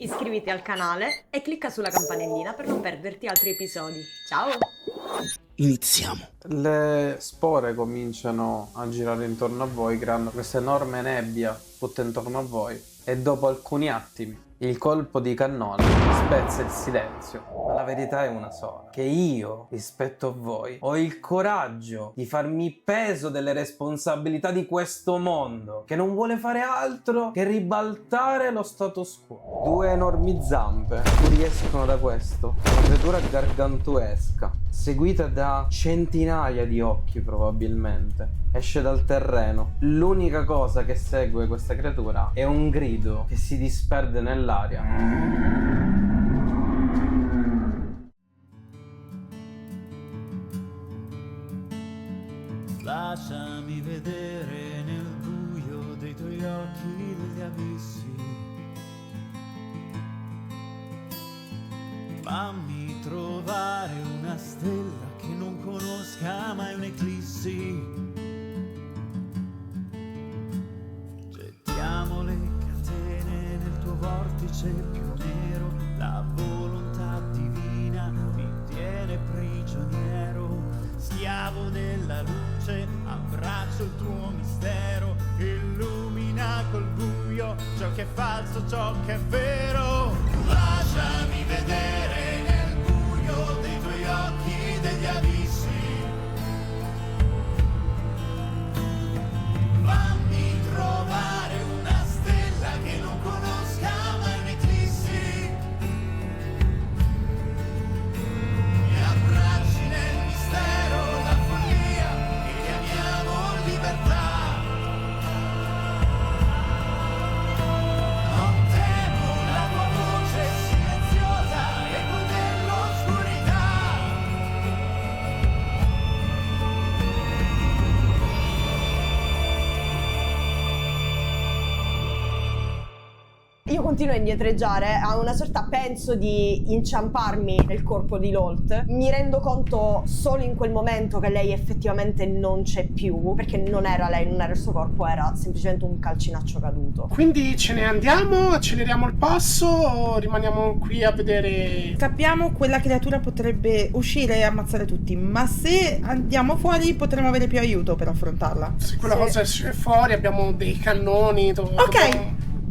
Iscriviti al canale e clicca sulla campanellina per non perderti altri episodi. Ciao! Iniziamo. Le spore cominciano a girare intorno a voi, creando questa enorme nebbia tutta intorno a voi e dopo alcuni attimi il colpo di cannone spezza il silenzio. Ma la verità è una sola, che io, rispetto a voi, ho il coraggio di farmi peso delle responsabilità di questo mondo, che non vuole fare altro che ribaltare lo status quo. Due enormi zampe fuoriescono da questo, una creatura gargantuesca, seguita da centinaia di occhi probabilmente. Esce dal terreno. L'unica cosa che segue questa creatura è un grido che si disperde nell'aria. Lasciami vedere nel buio dei tuoi occhi degli abissi. Fammi trovare una stella che non conosca mai un'eclissi. Gettiamo le catene nel tuo vortice più nero. La volontà divina mi tiene prigioniero. Schiavo della luce, abbraccio il tuo mistero. Illumina col buio ciò che è falso, ciò che è vero. Lasciami vedere nel buio dei tuoi occhi degli abissi. Fammi trovare una stella che non conosca mai un'eclissi. Mi abbracci nel mistero, la follia che chiamiamo libertà. Non temo la tua voce silenziosa, eco dell'oscurità. Io continuo a indietreggiare, a una sorta penso di inciamparmi nel corpo di Lolt. Mi rendo conto solo in quel momento che lei effettivamente non c'è più, perché non era lei, non era il suo corpo, era semplicemente un calcinaccio caduto. Quindi ce ne andiamo, acceleriamo il passo o rimaniamo qui a vedere? Sappiamo quella creatura potrebbe uscire e ammazzare tutti, ma se andiamo fuori potremo avere più aiuto per affrontarla. Se quella cosa esce fuori abbiamo dei cannoni. Ok,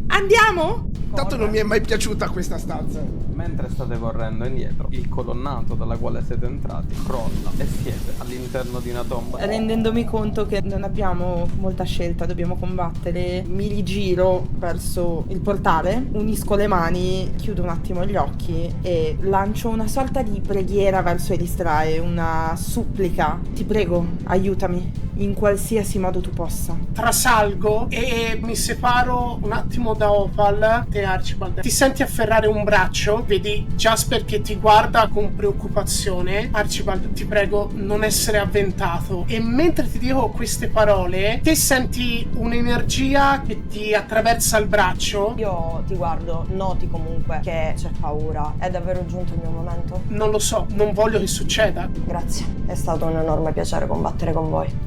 andiamo? Tanto non mi è mai piaciuta questa stanza. Mentre state correndo indietro, il colonnato dalla quale siete entrati crolla e siete all'interno di una tomba. Rendendomi conto che non abbiamo molta scelta, dobbiamo combattere, mi rigiro verso il portale, unisco le mani, chiudo un attimo gli occhi e lancio una sorta di preghiera verso Elistrae, una supplica. Ti prego, aiutami in qualsiasi modo tu possa. Trasalgo e mi separo un attimo da Opal e Archibald. Ti senti afferrare un braccio, vedi Jasper che ti guarda con preoccupazione. Archibald, ti prego, non essere avventato. E mentre ti dico queste parole, te senti un'energia che ti attraversa il braccio. Io ti guardo, noti comunque che c'è paura. È davvero giunto il mio momento? Non lo so, non voglio che succeda. Grazie, è stato un enorme piacere combattere con voi.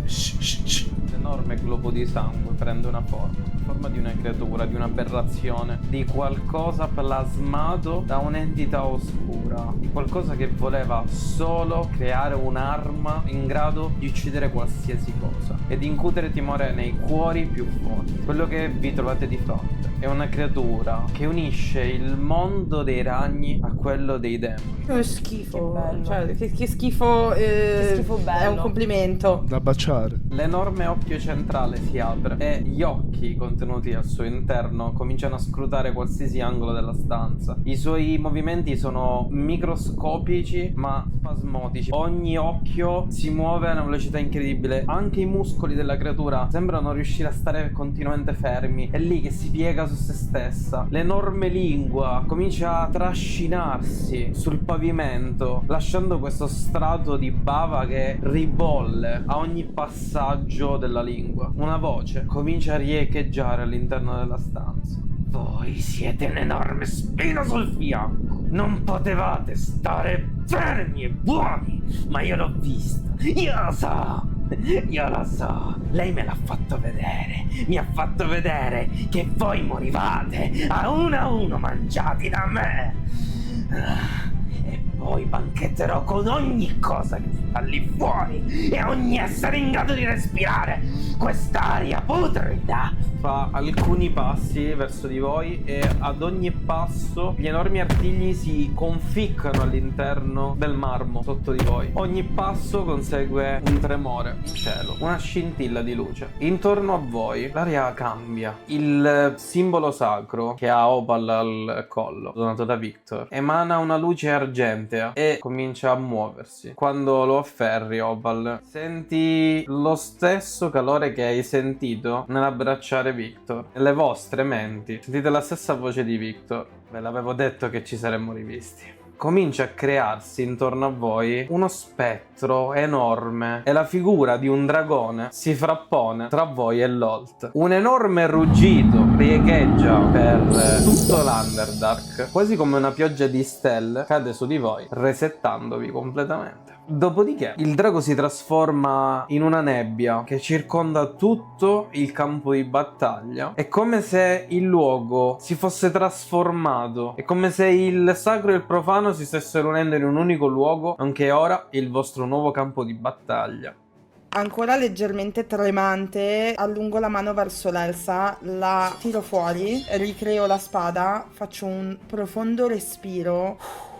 L'enorme globo di sangue prende una forma di una creatura, di un'aberrazione, di qualcosa plasmato da un'entità oscura, di qualcosa che voleva solo creare un'arma in grado di uccidere qualsiasi cosa e di incutere timore nei cuori più forti. Quello che vi trovate di fronte è una creatura che unisce il mondo dei ragni a quello dei demoni. Che schifo, Che bello. cioè che schifo, Che schifo bello. è un complimento. Da baciare. L'enorme occhio centrale si apre e gli occhi contenuti al suo interno cominciano a scrutare qualsiasi angolo della stanza. I suoi movimenti sono microscopici ma spasmodici. Ogni occhio si muove a una velocità incredibile. Anche i muscoli della creatura sembrano riuscire a stare continuamente fermi. È lì che si piega su se stessa. L'enorme lingua comincia a trascinarsi sul pavimento, lasciando questo strato di bava che ribolle a ogni passaggio della lingua. Una voce comincia a riecheggiare all'interno della stanza. Voi siete un enorme spino sul fianco. Non potevate stare fermi e buoni, ma io l'ho visto. Io lo so. Io lo so, lei me l'ha fatto vedere. Mi ha fatto vedere che voi morivate a uno mangiati da me. E poi banchetterò con ogni cosa che sta lì fuori e ogni essere in grado di respirare quest'aria putrida. Fa alcuni passi verso di voi e ad ogni passo gli enormi artigli si conficcano all'interno del marmo sotto di voi. Ogni passo consegue un tremore in cielo, una scintilla di luce. Intorno a voi l'aria cambia. Il simbolo sacro che ha Opal al collo, donato da Victor, emana una luce argentea e comincia a muoversi. Quando lo afferri, Opal, senti lo stesso calore che hai sentito nell'abbracciare Victor. Nelle vostre menti sentite la stessa voce di Victor. Ve l'avevo detto che ci saremmo rivisti. Comincia a crearsi intorno a voi uno spettro enorme e la figura di un dragone si frappone tra voi e Lolt. Un enorme ruggito riecheggia per tutto l'Underdark, quasi come una pioggia di stelle cade su di voi, resettandovi completamente. Dopodiché il drago si trasforma in una nebbia che circonda tutto il campo di battaglia. È come se il luogo si fosse trasformato. È come se il sacro e il profano si stessero unendo in un unico luogo, anche ora il vostro nuovo campo di battaglia. Ancora leggermente tremante, allungo la mano verso l'Elsa, la tiro fuori, ricreo la spada, faccio un profondo respiro,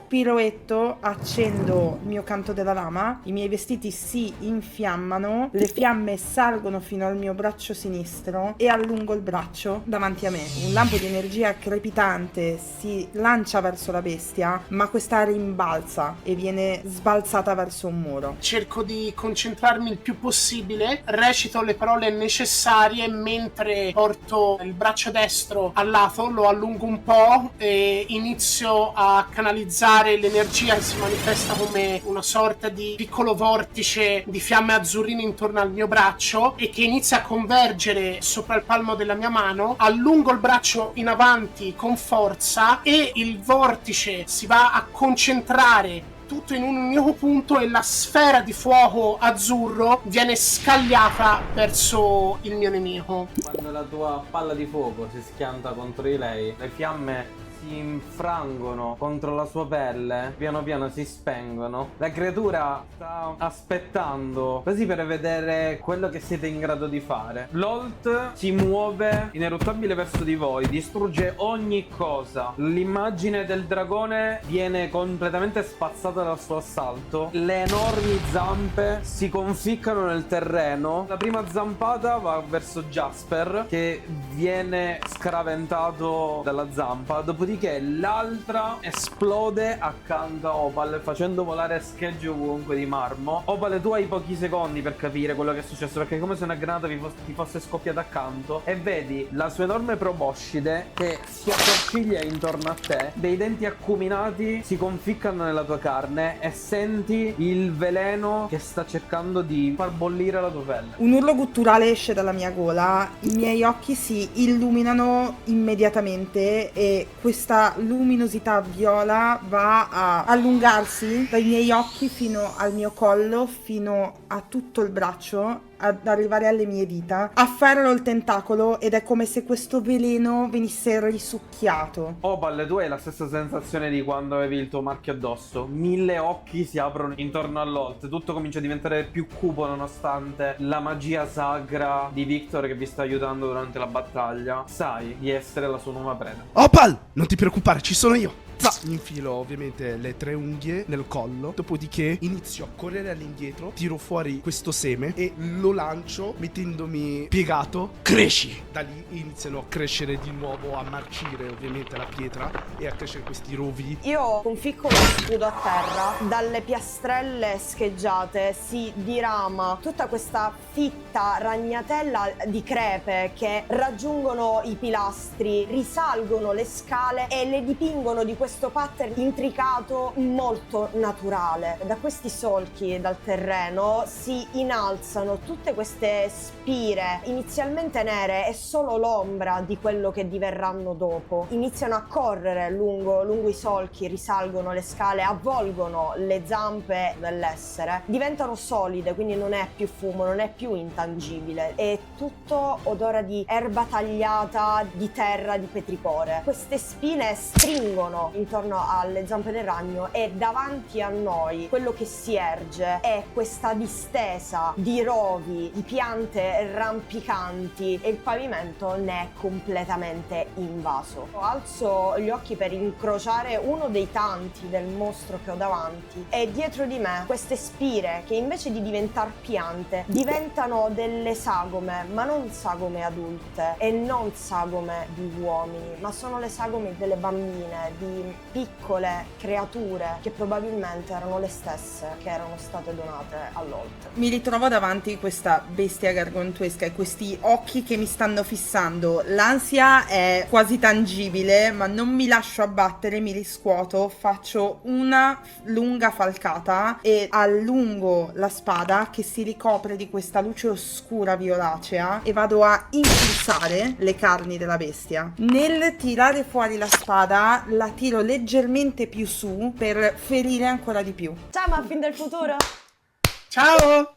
piroetto, accendo il mio canto della lama, i miei vestiti si infiammano, le fiamme salgono fino al mio braccio sinistro e allungo il braccio davanti a me. Un lampo di energia crepitante si lancia verso la bestia, ma questa rimbalza e viene sbalzata verso un muro. Cerco di concentrarmi il più possibile, recito le parole necessarie mentre porto il braccio destro al lato, lo allungo un po' e inizio a canalizzare l'energia che si manifesta come una sorta di piccolo vortice di fiamme azzurrine intorno al mio braccio e che inizia a convergere sopra il palmo della mia mano. Allungo il braccio in avanti con forza e il vortice si va a concentrare tutto in un unico punto e la sfera di fuoco azzurro viene scagliata verso il mio nemico. Quando la tua palla di fuoco si schianta contro di lei, le fiamme si infrangono contro la sua pelle, piano piano si spengono. La creatura sta aspettando così per vedere quello che siete in grado di fare. Lolt si muove ineluttabile verso di voi, distrugge ogni cosa. L'immagine del dragone viene completamente spazzata dal suo assalto. Le enormi zampe si conficcano nel terreno. La prima zampata va verso Jasper, che viene scaraventato dalla zampa. Dopodiché l'altra esplode accanto a Opal, facendo volare schegge ovunque di marmo. Opal, tu hai pochi secondi per capire quello che è successo, perché è come se una granata ti fosse scoppiata accanto e vedi la sua enorme proboscide che si attorciglia intorno a te. Dei denti acuminati si conficcano nella tua carne e senti il veleno che sta cercando di far bollire la tua pelle. Un urlo gutturale esce dalla mia gola, i miei occhi si illuminano immediatamente e questa luminosità viola va a allungarsi dai miei occhi fino al mio collo, fino a tutto il braccio, ad arrivare alle mie dita. Afferro il tentacolo ed è come se questo veleno venisse risucchiato. Opal, tu hai la stessa sensazione di quando avevi il tuo marchio addosso. 1000 occhi si aprono intorno a Lolt, tutto comincia a diventare più cupo nonostante la magia sacra di Victor che vi sta aiutando durante la battaglia. Sai di essere la sua nuova preda. Opal, non ti preoccupare, ci sono io. Mi infilo ovviamente le 3 unghie nel collo, dopodiché inizio a correre all'indietro, tiro fuori questo seme e lo lancio mettendomi piegato. Cresci! Da lì iniziano a crescere di nuovo, a marcire ovviamente la pietra e a crescere questi rovi. Io conficco lo scudo a terra, dalle piastrelle scheggiate si dirama tutta questa fitta ragnatela di crepe che raggiungono i pilastri, risalgono le scale e le dipingono di questo questo pattern intricato molto naturale. Da questi solchi, dal terreno, si innalzano tutte queste spire inizialmente nere e solo l'ombra di quello che diverranno dopo. Iniziano a correre lungo i solchi, risalgono le scale, avvolgono le zampe dell'essere, diventano solide, quindi non è più fumo, non è più intangibile, è tutto odore di erba tagliata, di terra, di petricore. Queste spine stringono intorno alle zampe del ragno e davanti a noi quello che si erge è questa distesa di rovi, di piante rampicanti e il pavimento ne è completamente invaso. Alzo gli occhi per incrociare uno dei tanti del mostro che ho davanti e dietro di me queste spire che invece di diventare piante diventano delle sagome, ma non sagome adulte e non sagome di uomini, ma sono le sagome delle bambine, di piccole creature che probabilmente erano le stesse che erano state donate all'Holt. Mi ritrovo davanti questa bestia gargantuesca e questi occhi che mi stanno fissando. L'ansia è quasi tangibile, ma non mi lascio abbattere, mi riscuoto, faccio una lunga falcata e allungo la spada che si ricopre di questa luce oscura violacea e vado a impulsare le carni della bestia. Nel tirare fuori la spada la tiro leggermente più su per ferire ancora di più. Ciao Muffin del futuro! Ciao!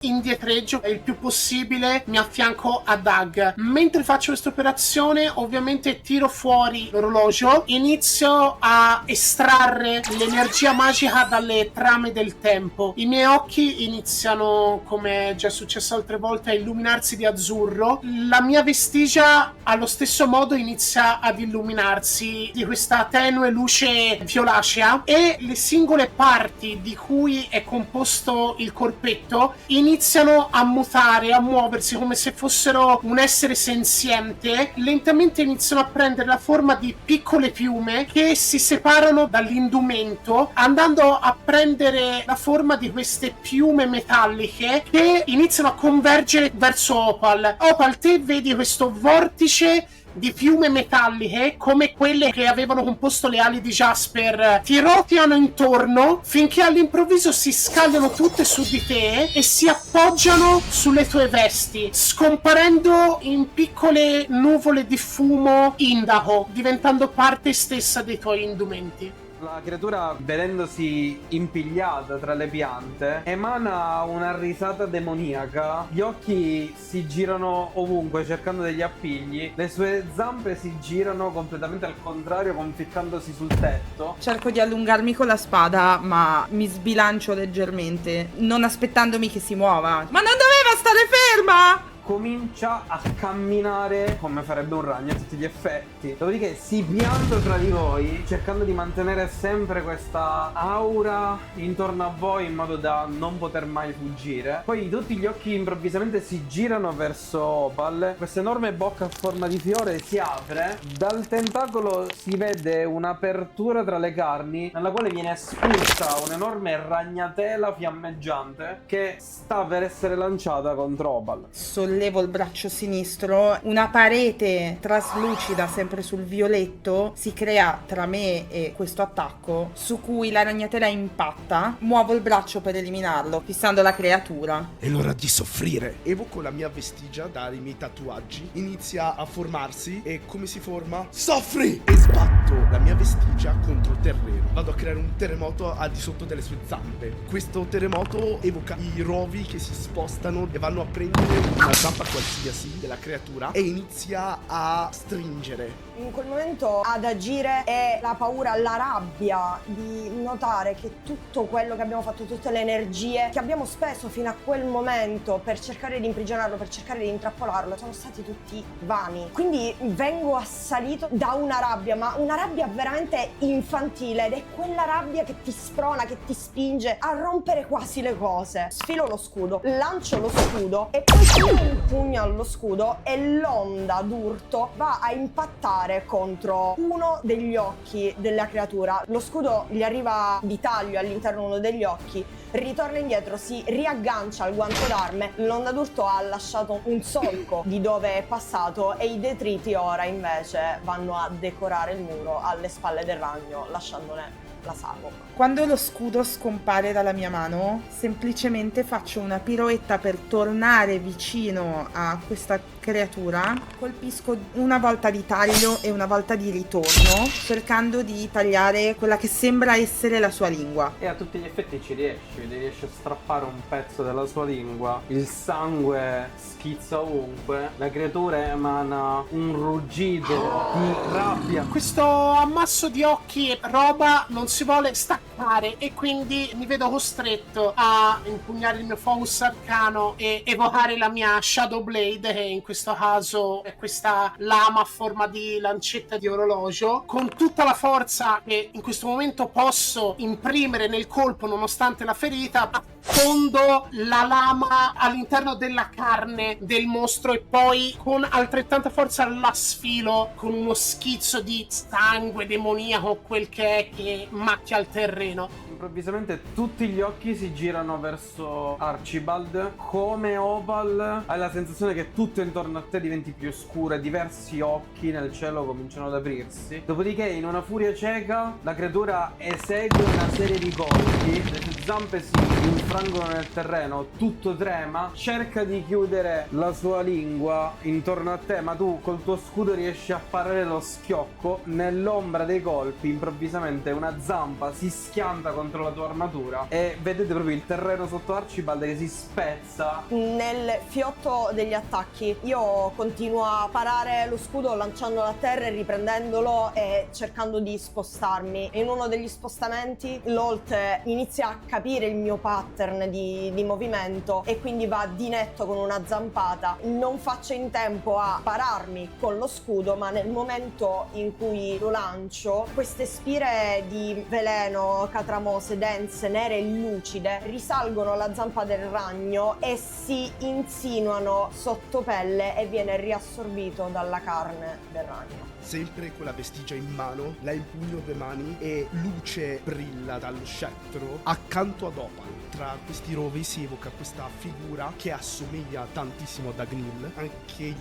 Indietreggio il più possibile, mi affianco a Doug. Mentre faccio questa operazione, ovviamente tiro fuori l'orologio, inizio a estrarre l'energia magica dalle trame del tempo. I miei occhi iniziano, come è già successo altre volte, a illuminarsi di azzurro. La mia vestigia allo stesso modo inizia ad illuminarsi di questa tenue luce violacea e le singole parti di cui è composto il corpetto iniziano a mutare, a muoversi come se fossero un essere senziente. Lentamente iniziano a prendere la forma di piccole piume che si separano dall'indumento, andando a prendere la forma di queste piume metalliche che iniziano a convergere verso Opal. Opal, te vedi questo vortice di piume metalliche come quelle che avevano composto le ali di Jasper, ti roteano intorno finché all'improvviso si scagliano tutte su di te e si appoggiano sulle tue vesti, scomparendo in piccole nuvole di fumo indaco, diventando parte stessa dei tuoi indumenti. La creatura, vedendosi impigliata tra le piante, emana una risata demoniaca. Gli occhi si girano ovunque cercando degli appigli. Le sue zampe si girano completamente al contrario, conficcandosi sul tetto. Cerco di allungarmi con la spada, ma mi sbilancio leggermente, non aspettandomi che si muova. Ma non doveva stare ferma! Comincia a camminare come farebbe un ragno a tutti gli effetti. Dopodiché si pianta tra di voi, cercando di mantenere sempre questa aura intorno a voi in modo da non poter mai fuggire. Poi tutti gli occhi improvvisamente si girano verso Opal. Questa enorme bocca a forma di fiore si apre. Dal tentacolo si vede un'apertura tra le carni nella quale viene espulsa un'enorme ragnatela fiammeggiante che sta per essere lanciata contro Opal. Sollevo il braccio sinistro, una parete traslucida sempre sul violetto si crea tra me e questo attacco, su cui la ragnatela impatta. Muovo il braccio per eliminarlo, fissando la creatura. È l'ora di soffrire. Evoco la mia vestigia dai miei tatuaggi, inizia a formarsi e come si forma? Soffri! E sbatto la mia vestigia contro il terreno. Vado a creare un terremoto al di sotto delle sue zampe. Questo terremoto evoca i rovi che si spostano e vanno a prendere una zampa qualsiasi della creatura e inizia a stringere. In quel momento ad agire è la paura, la rabbia di notare che tutto quello che abbiamo fatto, tutte le energie che abbiamo speso fino a quel momento per cercare di imprigionarlo, per cercare di intrappolarlo, sono stati tutti vani. Quindi vengo assalito da una rabbia, ma una rabbia veramente infantile, ed è quella rabbia che ti sprona, che ti spinge a rompere quasi le cose. Sfilo lo scudo, lancio lo scudo e poi tiro un pugno allo scudo e l'onda d'urto va a impattare contro uno degli occhi della creatura. Lo scudo gli arriva di taglio all'interno di uno degli occhi, ritorna indietro, si riaggancia al guanto d'arme, l'onda d'urto ha lasciato un solco di dove è passato e i detriti ora invece vanno a decorare il muro alle spalle del ragno, lasciandone la sagoma. Quando lo scudo scompare dalla mia mano, semplicemente faccio una piroetta per tornare vicino a questa creatura, colpisco una volta di taglio e una volta di ritorno, cercando di tagliare quella che sembra essere la sua lingua. E a tutti gli effetti ci riesci a strappare un pezzo della sua lingua, il sangue schizza ovunque, la creatura emana un ruggito di rabbia. Questo ammasso di occhi e roba non si vuole staccare e quindi mi vedo costretto a impugnare il mio Focus Arcano e evocare la mia Shadow Blade, che in questo caso è questa lama a forma di lancetta di orologio, con tutta la forza che in questo momento posso imprimere nel colpo nonostante la ferita. Fondo la lama all'interno della carne del mostro e poi con altrettanta forza la sfilo con uno schizzo di sangue demoniaco, quel che macchia il terreno. Improvvisamente tutti gli occhi si girano verso Archibald. Come Opal hai la sensazione che tutto intorno a te diventi più scuro e diversi occhi nel cielo cominciano ad aprirsi. Dopodiché, in una furia cieca, la creatura esegue una serie di colpi, le sue zampe si infrangono nel terreno, tutto trema, cerca di chiudere la sua lingua intorno a te, ma tu col tuo scudo riesci a parare lo schiocco. Nell'ombra dei colpi, improvvisamente una zampa si schianta contro la tua armatura e vedete proprio il terreno sotto Archibald che si spezza. Nel fiotto degli attacchi io continuo a parare lo scudo lanciandolo a terra e riprendendolo e cercando di spostarmi. In uno degli spostamenti Lolt inizia a capire il mio pattern di movimento e quindi va di netto con una zampata. Non faccio in tempo a pararmi con lo scudo, ma nel momento in cui lo lancio, queste spire di veleno, catramose, dense, nere e lucide risalgono alla zampa del ragno e si insinuano sotto pelle e viene riassorbito dalla carne del ragno. Sempre con la vestigia in mano, la impugno due mani e luce brilla dallo scettro accanto ad Opal. Tra questi rovi si evoca questa figura che assomiglia tantissimo ad Agnil. Anche egli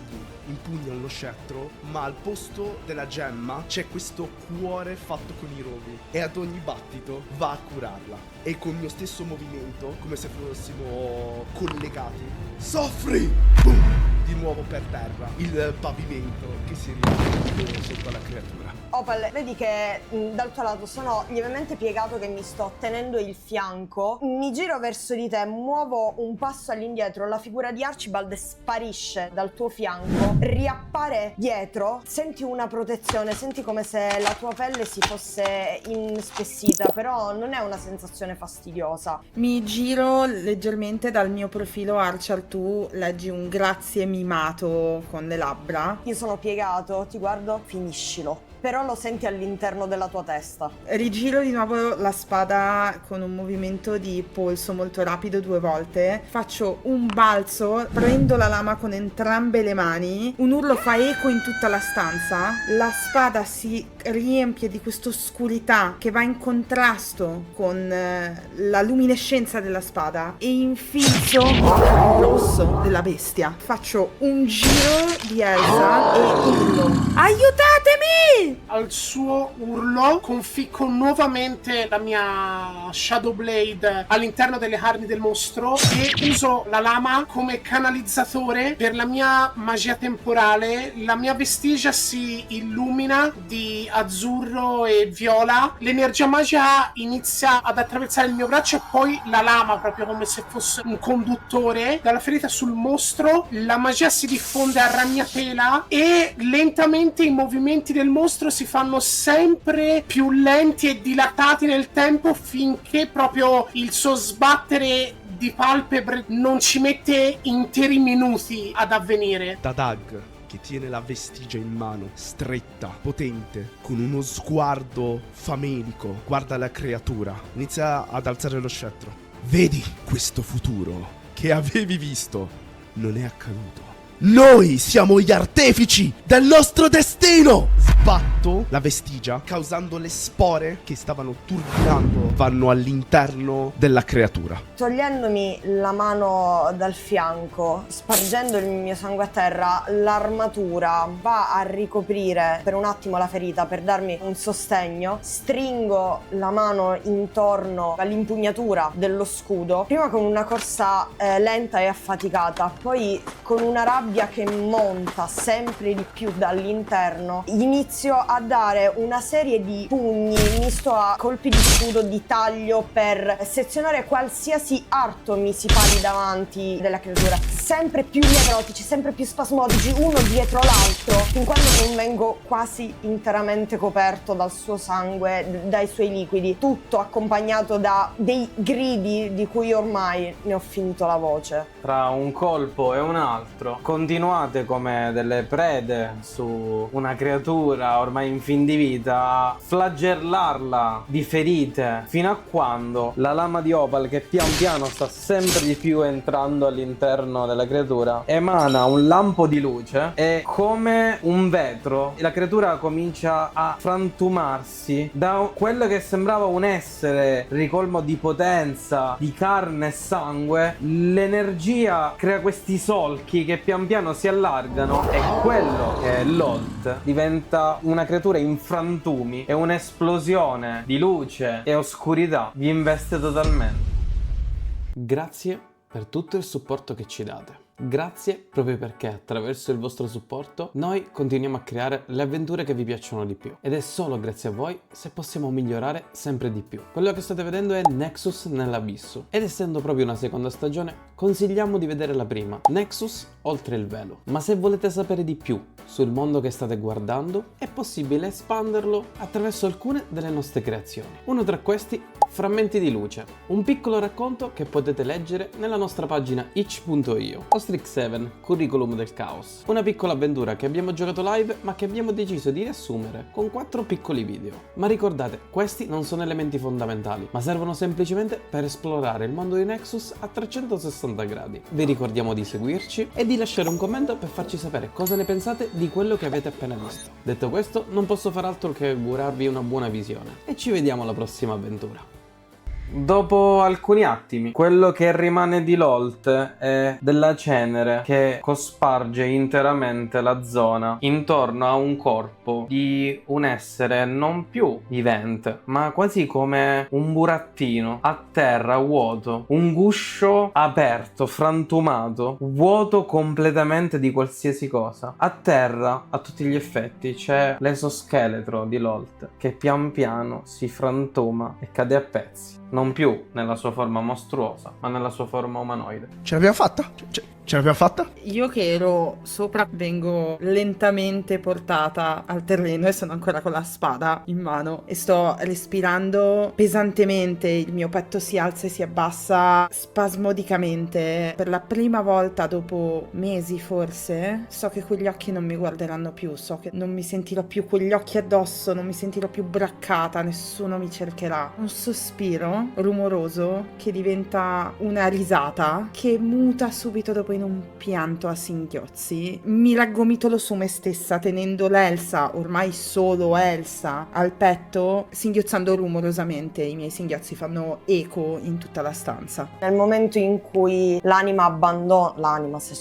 impugna lo scettro, ma al posto della gemma c'è questo cuore fatto con i rovi e ad ogni battito va a curarla. E con il mio stesso movimento, come se fossimo collegati, soffri! Boom! Di nuovo per terra, il pavimento che si riempie sotto la creatura. Opal, vedi che dal tuo lato sono lievemente piegato che mi sto tenendo il fianco. Mi giro verso di te, muovo un passo all'indietro, la figura di Archibald sparisce dal tuo fianco, riappare dietro, senti una protezione, senti come se la tua pelle si fosse inspessita, però non è una sensazione fastidiosa. Mi giro leggermente dal mio profilo. Archer, tu leggi un grazie mimato con le labbra. Io sono piegato, ti guardo, finiscilo. Però lo senti all'interno della tua testa. Rigiro di nuovo la spada con un movimento di polso molto rapido 2 volte. Faccio un balzo, prendo la lama con entrambe le mani. Un urlo fa eco in tutta la stanza. La spada si riempie di questa oscurità che va in contrasto con la luminescenza della spada e infilzo l'osso della bestia. Faccio un giro di Elsa e urlo: aiutatemi! Al suo urlo conficco nuovamente la mia Shadow Blade all'interno delle carni del mostro e uso la lama come canalizzatore per la mia magia temporale. La mia vestigia si illumina di azzurro e viola, l'energia magica inizia ad attraversare il mio braccio e poi la lama, proprio come se fosse un conduttore. Dalla ferita sul mostro la magia si diffonde a ragnatela e lentamente i movimenti del mostro si fanno sempre più lenti e dilatati nel tempo finché proprio il suo sbattere di palpebre non ci mette interi minuti ad avvenire. Dadag, che tiene la vestigia in mano, stretta, potente, con uno sguardo famelico, guarda la creatura, inizia ad alzare lo scettro. Vedi, questo futuro che avevi visto non è accaduto. Noi siamo gli artefici del nostro destino! Sbatto la vestigia, causando le spore che stavano turbinando, vanno all'interno della creatura. Togliendomi la mano dal fianco, spargendo il mio sangue a terra, l'armatura va a ricoprire per un attimo la ferita per darmi un sostegno. Stringo la mano intorno all'impugnatura dello scudo, prima con una corsa lenta e affaticata, poi con una rabbia che monta sempre di più dall'interno. Inizio a dare una serie di pugni misto a colpi di scudo, di taglio, per sezionare qualsiasi arto mi si pari davanti della creatura, sempre più nevrotici, sempre più spasmodici, uno dietro l'altro, fin quando non vengo quasi interamente coperto dal suo sangue, dai suoi liquidi, tutto accompagnato da dei gridi di cui ormai ne ho finito la voce. Tra un colpo e un altro continuate come delle prede su una creatura ormai in fin di vita a flagellarla di ferite, fino a quando la lama di Opal, che pian piano sta sempre di più entrando all'interno della creatura, emana un lampo di luce e come un vetro la creatura comincia a frantumarsi da quello che sembrava un essere ricolmo di potenza, di carne e sangue. L'energia crea questi solchi che pian piano si allargano e quello che è Lolt diventa una creatura in frantumi e un'esplosione di luce e oscurità vi investe totalmente. Grazie per tutto il supporto che ci date. Grazie proprio perché attraverso il vostro supporto noi continuiamo a creare le avventure che vi piacciono di più, ed è solo grazie a voi se possiamo migliorare sempre di più. Quello che state vedendo è Nexus nell'abisso, ed essendo proprio una seconda stagione consigliamo di vedere la prima, Nexus oltre il velo. Ma se volete sapere di più sul mondo che state guardando è possibile espanderlo attraverso alcune delle nostre creazioni. Uno tra questi, Frammenti di luce, un piccolo racconto che potete leggere nella nostra pagina itch.io. Ostrix 7, Curriculum del Caos, una piccola avventura che abbiamo giocato live ma che abbiamo deciso di riassumere con 4 piccoli video. Ma ricordate, questi non sono elementi fondamentali, ma servono semplicemente per esplorare il mondo di Nexus a 360 gradi. Vi ricordiamo di seguirci e di lasciare un commento per farci sapere cosa ne pensate di quello che avete appena visto. Detto questo, non posso far altro che augurarvi una buona visione e ci vediamo alla prossima avventura. Dopo alcuni attimi, quello che rimane di Lolt è della cenere che cosparge interamente la zona intorno a un corpo di un essere non più vivente, ma quasi come un burattino a terra, vuoto, un guscio aperto, frantumato, vuoto completamente di qualsiasi cosa. A terra, a tutti gli effetti, c'è l'esoscheletro di Lolt che pian piano si frantuma e cade a pezzi. Non più nella sua forma mostruosa, ma nella sua forma umanoide. Ce l'abbiamo fatta? Ce l'abbiamo fatta? Io che ero sopra vengo lentamente portata al terreno e sono ancora con la spada in mano e sto respirando pesantemente, il mio petto si alza e si abbassa spasmodicamente. Per la prima volta dopo mesi forse so che quegli occhi non mi guarderanno più, so che non mi sentirò più quegli occhi addosso, non mi sentirò più braccata, nessuno mi cercherà. Un sospiro rumoroso che diventa una risata che muta subito dopo in un pianto a singhiozzi. Mi raggomitolo su me stessa tenendo l'Elsa, ormai solo Elsa, al petto, singhiozzando rumorosamente. I miei singhiozzi fanno eco in tutta la stanza. Nel momento in cui l'anima abbandona, l'anima se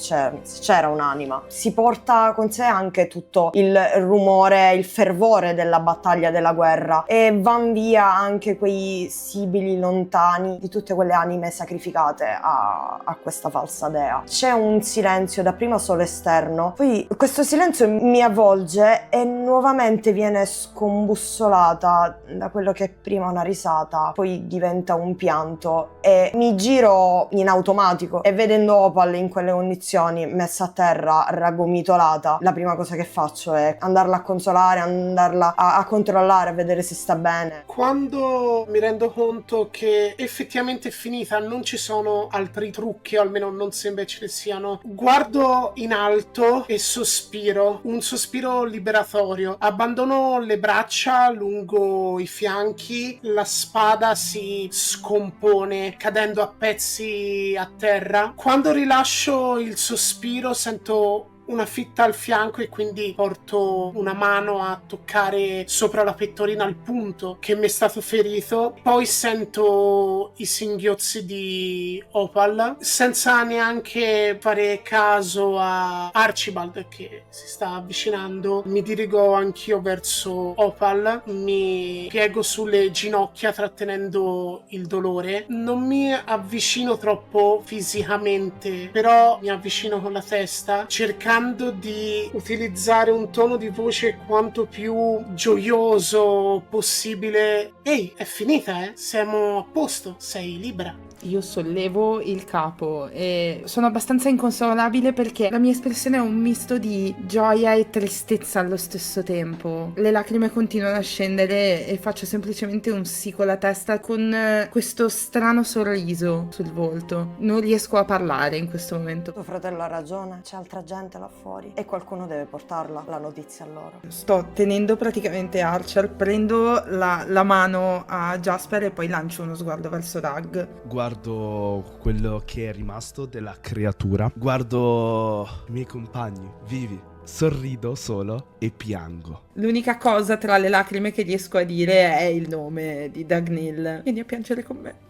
c'era un'anima, si porta con sé anche tutto il rumore, il fervore della battaglia, della guerra, e van via anche quei sibili lontani di tutte quelle anime sacrificate a questa falsa dea. C'è un silenzio dapprima solo esterno, poi questo silenzio mi avvolge e nuovamente viene scombussolata da quello che è prima una risata, poi diventa un pianto, e mi giro in automatico e vedendo Opal in quelle condizioni messa a terra, raggomitolata, la prima cosa che faccio è andarla a consolare, andarla a controllare, a vedere se sta bene. Quando mi rendo conto che effettivamente è finita, non ci sono altri trucchi, o almeno non sembra ce ne siano. Guardo in alto e sospiro, un sospiro liberatorio. Abbandono le braccia lungo i fianchi, la spada si scompone cadendo a pezzi a terra. Quando rilascio il sospiro sento una fitta al fianco e quindi porto una mano a toccare sopra la pettorina il punto che mi è stato ferito. Poi sento i singhiozzi di Opal. Senza neanche fare caso a Archibald che si sta avvicinando, mi dirigo anch'io verso Opal. Mi piego sulle ginocchia trattenendo il dolore. Non mi avvicino troppo fisicamente, però mi avvicino con la testa, cercando di utilizzare un tono di voce quanto più gioioso possibile. Ehi, è finita, eh? Siamo a posto, sei libera. Io sollevo il capo e sono abbastanza inconsolabile perché la mia espressione è un misto di gioia e tristezza allo stesso tempo. Le lacrime continuano a scendere e faccio semplicemente un sì con la testa con questo strano sorriso sul volto. Non riesco a parlare in questo momento. Tuo fratello ha ragione, c'è altra gente là fuori e qualcuno deve portarla la notizia a loro. Sto tenendo praticamente Archer, prendo la mano a Jasper e poi lancio uno sguardo verso Doug. Guardo quello che è rimasto della creatura. Guardo i miei compagni vivi. Sorrido solo e piango. L'unica cosa tra le lacrime che riesco a dire è il nome di Dagnil. Vieni a piangere con me.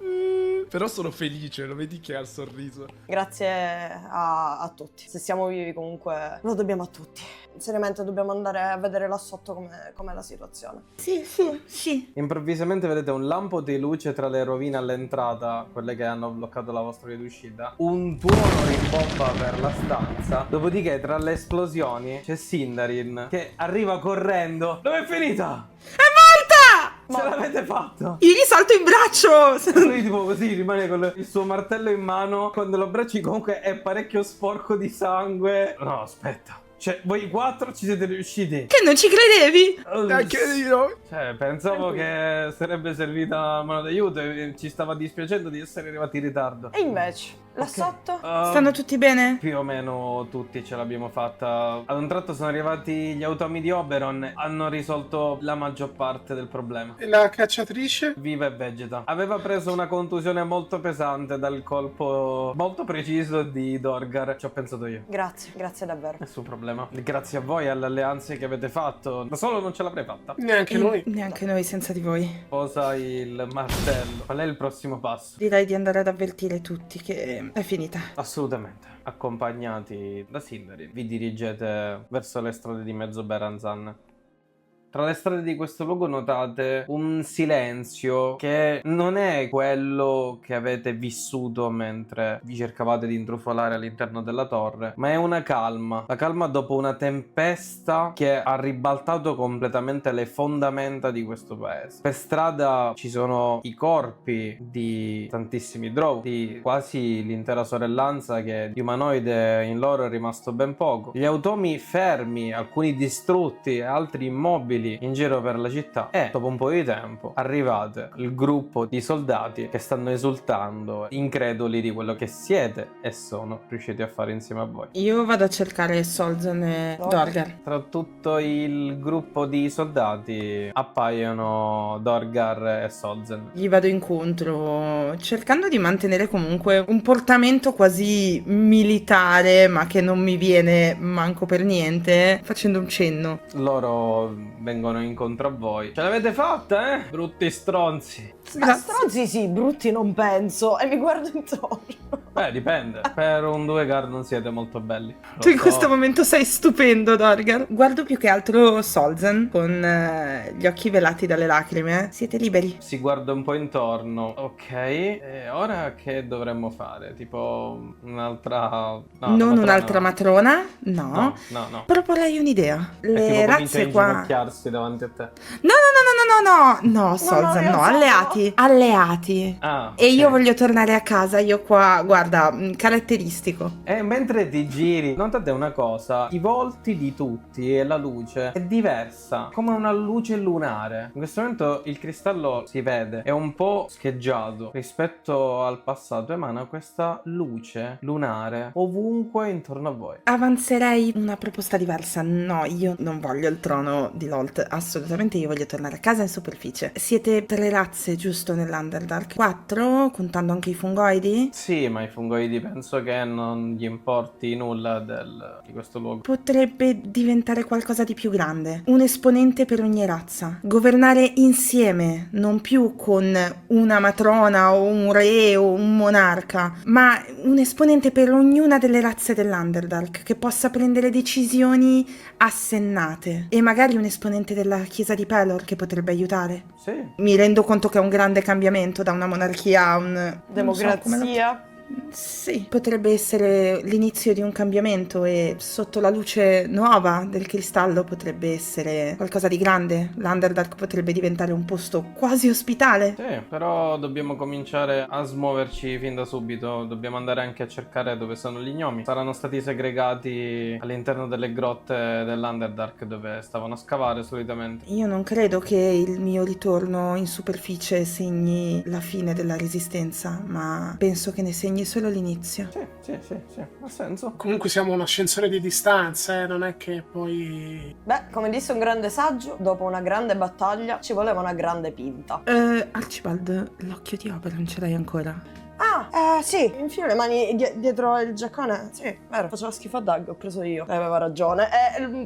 Però sono felice, lo vedi che ha il sorriso. Grazie a tutti. Se siamo vivi comunque lo dobbiamo a tutti. Seriamente dobbiamo andare a vedere là sotto com'è la situazione. Sì. Improvvisamente vedete un lampo di luce tra le rovine all'entrata, quelle che hanno bloccato la vostra via d'uscita. Un tuono rimbomba per la stanza. Dopodiché tra le esplosioni c'è Sindarin che arriva correndo. Dove è finita? Ce l'avete fatto! Io gli salto in braccio! Lui tipo così rimane con il suo martello in mano. Quando lo abbracci comunque è parecchio sporco di sangue. No, aspetta. Cioè, voi 4 ci siete riusciti? Che non ci credevi? Anche io. Cioè, pensavo che sarebbe servita una mano d'aiuto e ci stava dispiacendo di essere arrivati in ritardo. E invece, là sotto? Stanno tutti bene? Più o meno tutti ce l'abbiamo fatta. Ad un tratto sono arrivati gli automi di Oberon. Hanno risolto la maggior parte del problema. E la cacciatrice? Viva e vegeta. Aveva preso una contusione molto pesante dal colpo molto preciso di Dorgar. Ci ho pensato io. Grazie davvero. Nessun problema. Grazie a voi e alle alleanze che avete fatto. Da solo non ce l'avrei fatta. Neanche noi. Neanche noi senza di voi. Posa il martello. Qual è il prossimo passo? Direi di andare ad avvertire tutti che è finita. Assolutamente. Accompagnati da Sindarin, vi dirigete verso le strade di Mezzo Beranzan. Tra le strade di questo luogo notate un silenzio che non è quello che avete vissuto mentre vi cercavate di intrufolare all'interno della torre, ma è una calma. La calma dopo una tempesta che ha ribaltato completamente le fondamenta di questo paese. Per strada ci sono i corpi di tantissimi drow, di quasi l'intera sorellanza che di umanoide in loro è rimasto ben poco. Gli automi fermi, alcuni distrutti, altri immobili in giro per la città e dopo un po' di tempo arrivate il gruppo di soldati che stanno esultando, increduli di quello che siete e sono riusciti a fare insieme a voi. Io vado a cercare Solzen e Dorgar. Tra tutto il gruppo di soldati appaiono Dorgar e Solzen. Gli vado incontro cercando di mantenere comunque un portamento quasi militare, ma che non mi viene manco per niente, facendo un cenno. Loro vengono incontro a voi. Ce l'avete fatta, eh? Brutti stronzi. Ma stronzi sì, brutti non penso. E mi guardo intorno. Beh, dipende. Per un Duergar non siete molto belli. Lo Tu in so. questo momento sei stupendo, Dorgar. Guardo più che altro Solzen con gli occhi velati dalle lacrime. Siete liberi. Si guarda un po' intorno. Ok, e ora che dovremmo fare? Tipo un'altra... No, Non un'altra no. matrona? No. No. Proporrei un'idea. E Le tipo comincia a razze qua... inginocchiarsi davanti a te. No, Solzen, no, no, alleati. Ah, E io ok. voglio tornare a casa, io qua, guarda, guarda, caratteristico. E mentre ti giri, notate una cosa, i volti di tutti e la luce è diversa, come una luce lunare. In questo momento il cristallo si vede, è un po' scheggiato rispetto al passato, emana questa luce lunare ovunque intorno a voi. Avanzerei una proposta diversa. No, io non voglio il trono di Lolt, assolutamente. Io voglio tornare a casa in superficie. Siete 3 razze, giusto, nell'Underdark? 4, contando anche i fungoidi? Sì, ma i fungoidi penso che non gli importi nulla di questo luogo. Potrebbe diventare qualcosa di più grande. Un esponente per ogni razza. Governare insieme, non più con una matrona o un re o un monarca, ma un esponente per ognuna delle razze dell'Underdark che possa prendere decisioni assennate. E magari un esponente della chiesa di Pelor che potrebbe aiutare. Sì. Mi rendo conto che è un grande cambiamento da una monarchia a un... non so come lo- Democrazia. Sì, potrebbe essere l'inizio di un cambiamento e sotto la luce nuova del cristallo potrebbe essere qualcosa di grande. L'Underdark potrebbe diventare un posto quasi ospitale. Sì, però dobbiamo cominciare a smuoverci fin da subito. Dobbiamo andare anche a cercare dove sono gli gnomi. Saranno stati segregati all'interno delle grotte dell'Underdark dove stavano a scavare solitamente. Io non credo che il mio ritorno in superficie segni la fine della resistenza, ma penso che ne segni solo l'inizio. Sì, ha senso. Comunque siamo un ascensore di distanza, non è che poi... Beh, come disse un grande saggio, dopo una grande battaglia ci voleva una grande pinta. Archibald, l'occhio di Oberon ce l'hai ancora? Sì, infine le mani dietro il giaccone. Sì, vero, faceva schifo a Doug, ho preso io. Aveva ragione.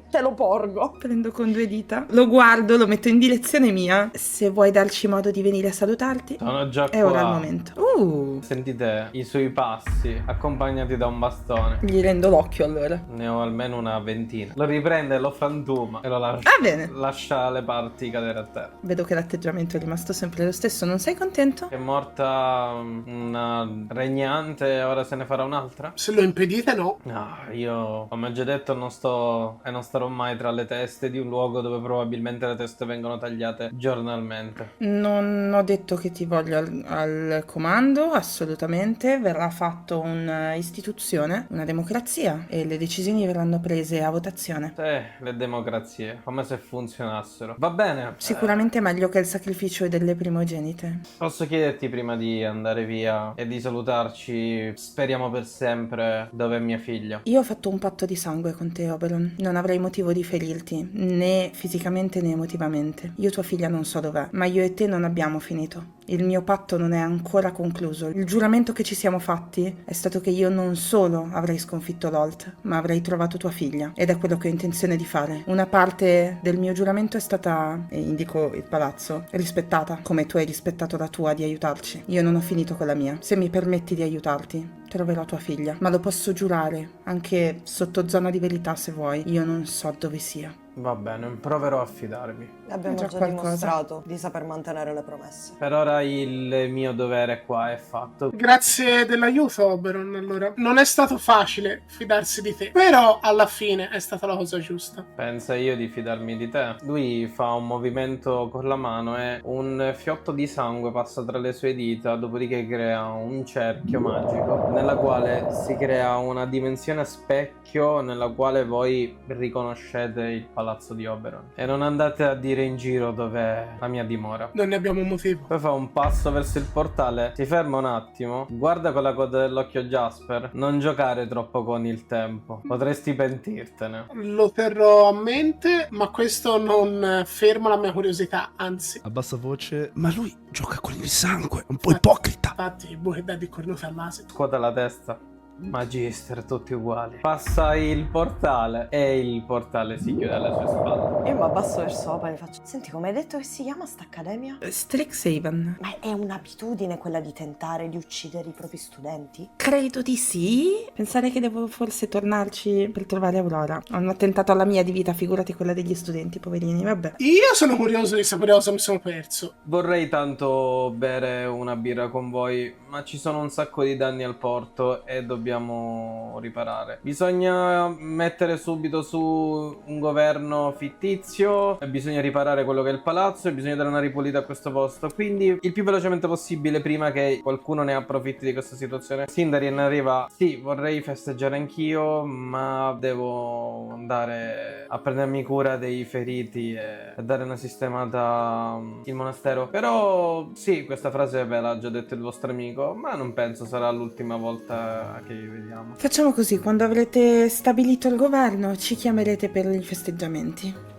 Te lo porgo. Prendo con 2 dita, lo guardo, lo metto in direzione mia. Se vuoi darci modo di venire a salutarti, Sono già è ora il qua. momento. Sentite i suoi passi accompagnati da un bastone. Gli rendo l'occhio allora. Ne ho almeno una ventina. Lo riprende, lo frantuma e lo lascia. Va bene. Lascia le parti cadere a terra. Vedo che l'atteggiamento è rimasto sempre lo stesso, non sei contento? È morta una regnante e ora se ne farà un'altra? Se lo impedite, no. No, io come già detto non sto e non starò mai tra le teste di un luogo dove probabilmente le teste vengono tagliate giornalmente. Non ho detto che ti voglio al comando, assolutamente. Verrà fatto un'istituzione, una democrazia e le decisioni verranno prese a votazione. Sì, le democrazie, come se funzionassero. Va bene. Sicuramente meglio che il sacrificio delle primogenite. Posso chiederti prima di andare via e di salutarci, speriamo per sempre, dove è mia figlia? Io ho fatto un patto di sangue con te, Oberon. Non avrei motivo di ferirti, né fisicamente né emotivamente. Io tua figlia non so dov'è, ma io e te non abbiamo finito. Il mio patto non è ancora concluso. Il giuramento che ci siamo fatti è stato che io non solo avrei sconfitto Lolt, ma avrei trovato tua figlia. Ed è quello che ho intenzione di fare. Una parte del mio giuramento è stata, e indico il palazzo, rispettata, come tu hai rispettato la tua di aiutarci. Io non ho finito con la mia. Se mi permetti di aiutarti, troverò tua figlia. Ma lo posso giurare, anche sotto zona di verità se vuoi. Io non so dove sia. Va bene, proverò a fidarmi. Abbiamo Già già qualcosa. dimostrato di saper mantenere le promesse. Per ora il mio dovere qua è fatto. Grazie dell'aiuto, Oberon, allora. Non è stato facile fidarsi di te, però alla fine è stata la cosa giusta. Pensa io di fidarmi di te? Lui fa un movimento con la mano e un fiotto di sangue passa tra le sue dita, dopodiché crea un cerchio magico nella quale si crea una dimensione a specchio nella quale voi riconoscete il palazzo di Oberon. E non andate a dire in giro dov'è la mia dimora. Non ne abbiamo un motivo. Poi fa un passo verso il portale, si ferma un attimo, guarda con la coda dell'occhio Jasper, non giocare troppo con il tempo, potresti pentirtene. Lo terrò a mente, ma questo non ferma la mia curiosità, anzi. A bassa voce. Ma lui gioca con il sangue, è un po' ipocrita. Infatti, Buchedà di cornuta all'asino. Scuota la testa. Magister, tutti uguali. Passa il portale e il portale si chiude alle sue spalle. Io mi abbasso verso Opa e faccio: senti, come hai detto che si chiama sta accademia? Strixhaven. Ma è un'abitudine quella di tentare di uccidere i propri studenti? Credo di sì. Pensare che devo forse tornarci per trovare Aurora. Hanno attentato alla mia di vita, figurati quella degli studenti, poverini, vabbè. Io sono curioso di sapere cosa mi sono perso. Vorrei tanto bere una birra con voi, ma ci sono un sacco di danni al porto e dobbiamo dobbiamo riparare. Bisogna mettere subito su un governo fittizio, e bisogna riparare quello che è il palazzo e bisogna dare una ripulita a questo posto. Quindi il più velocemente possibile, prima che qualcuno ne approfitti di questa situazione. Sindarin arriva: sì, vorrei festeggiare anch'io, ma devo andare a prendermi cura dei feriti e dare una sistemata il monastero. Però sì, questa frase ve l'ha già detto il vostro amico, ma non penso sarà l'ultima volta che vi vediamo. Facciamo così, quando avrete stabilito il governo ci chiamerete per i festeggiamenti.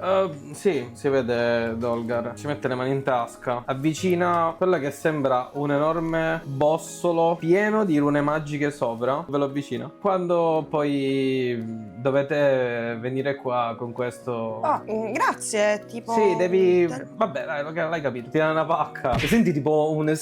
Sì, si vede Dolgar. Ci mette le mani in tasca, avvicina quella che sembra un enorme bossolo pieno di rune magiche sopra. Ve lo avvicina. Quando poi dovete venire qua con questo... Grazie, tipo... Sì, devi... Vabbè, dai, l'hai capito. Tira una pacca. E senti tipo un...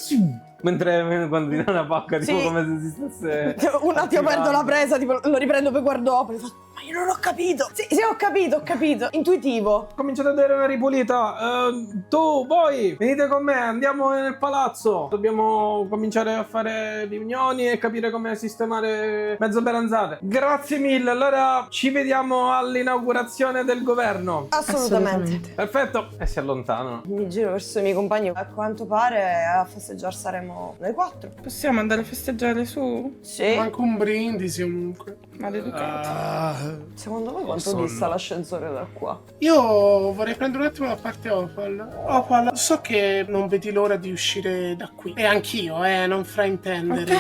Mentre quando tira una pacca, tipo Sì. come se si stesse... Un attimo perdo la presa, tipo lo riprendo, poi guardo dopo e faccio: ma io non ho capito. Sì, ho capito. Intuitivo. Cominciate a dare una ripulita. Voi venite con me, andiamo nel palazzo. Dobbiamo cominciare a fare riunioni e capire come sistemare mezzo beranzate. Grazie mille, allora ci vediamo all'inaugurazione del governo. Assolutamente. Perfetto. E si allontanano. Mi giro verso i miei compagni. A quanto pare a festeggiare saremo noi 4. Possiamo andare a festeggiare su? Sì. Manco un brindisi comunque. Maleducato. Secondo voi quanto Sonno. dista l'ascensore da qua? Io vorrei prendere un attimo da parte Opal. Opal, so che non vedi l'ora di uscire da qui. E anch'io, non fraintendere.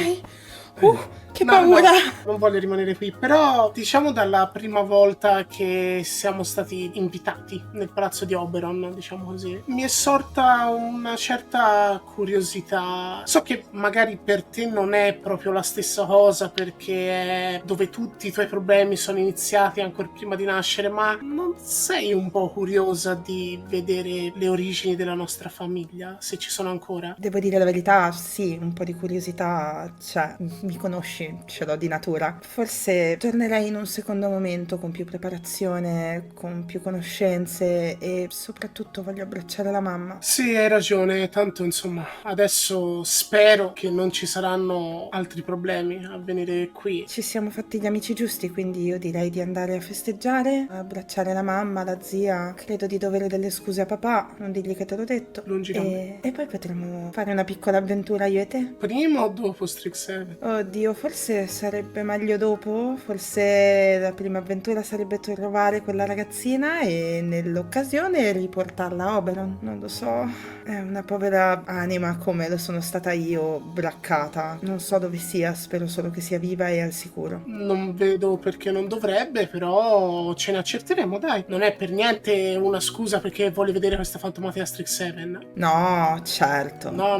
Ok. Che No, paura. no, non voglio rimanere qui, però diciamo dalla prima volta che siamo stati invitati nel palazzo di Oberon, diciamo così, mi è sorta una certa curiosità. So che magari per te non è proprio la stessa cosa, perché è dove tutti i tuoi problemi sono iniziati ancora prima di nascere, ma non sei un po' curiosa di vedere le origini della nostra famiglia, se ci sono ancora? Devo dire la verità, sì, un po' di curiosità c'è. Mi conosci, ce l'ho di natura. Forse tornerei in un secondo momento con più preparazione, con più conoscenze e soprattutto voglio abbracciare la mamma. Sì, hai ragione, tanto insomma, adesso spero che non ci saranno altri problemi a venire qui. Ci siamo fatti gli amici giusti, quindi io direi di andare a festeggiare, a abbracciare la mamma, la zia. Credo di dovere delle scuse a papà, non dirgli che te l'ho detto. Lungi da me. E poi potremo fare una piccola avventura io e te. Prima o dopo Strixhaven? Oddio, forse sarebbe meglio dopo. Forse la prima avventura sarebbe trovare quella ragazzina e nell'occasione riportarla a Oberon. Non lo so. È una povera anima come lo sono stata io, braccata. Non so dove sia, spero solo che sia viva e al sicuro. Non vedo perché non dovrebbe, però ce ne accerteremo, dai. Non è per niente una scusa perché vuole vedere questa fantomatica Strixhaven. No, certo. No.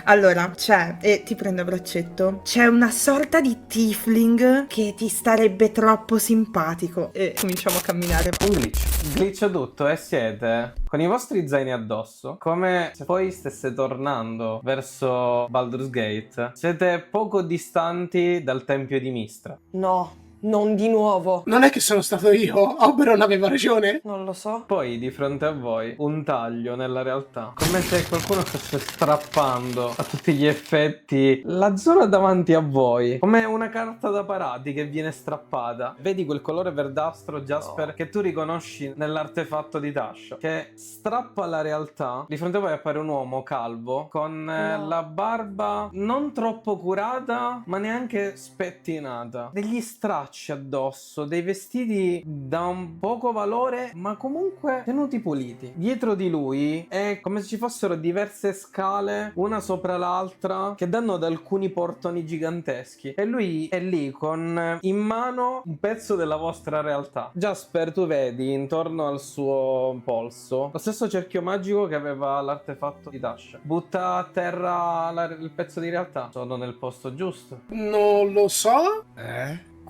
Allora, e ti prendo a braccetto, c'è una sorta di tiefling che ti starebbe troppo simpatico. E cominciamo a camminare. Un glitch. Glitch tutto e siete con i vostri zaini addosso, come se poi stesse tornando verso Baldur's Gate. Siete poco distanti dal tempio di Mistra. No, non di nuovo. Non è che sono stato io, Oberon aveva ragione. Non lo so. Poi di fronte a voi un taglio nella realtà, come se qualcuno stesse strappando a tutti gli effetti la zona davanti a voi, come una carta da parati che viene strappata. Vedi quel colore verdastro, Jasper, che tu riconosci nell'artefatto di Tasha, che strappa la realtà. Di fronte a voi appare un uomo calvo con la barba non troppo curata ma neanche spettinata, degli stracci addosso, dei vestiti da un poco valore ma comunque tenuti puliti. Dietro di lui è come se ci fossero diverse scale una sopra l'altra che danno ad alcuni portoni giganteschi e lui è lì con in mano un pezzo della vostra realtà. Jasper, tu vedi intorno al suo polso lo stesso cerchio magico che aveva l'artefatto di Tasha. Butta a terra il pezzo di realtà. Sono nel posto giusto? Non lo so.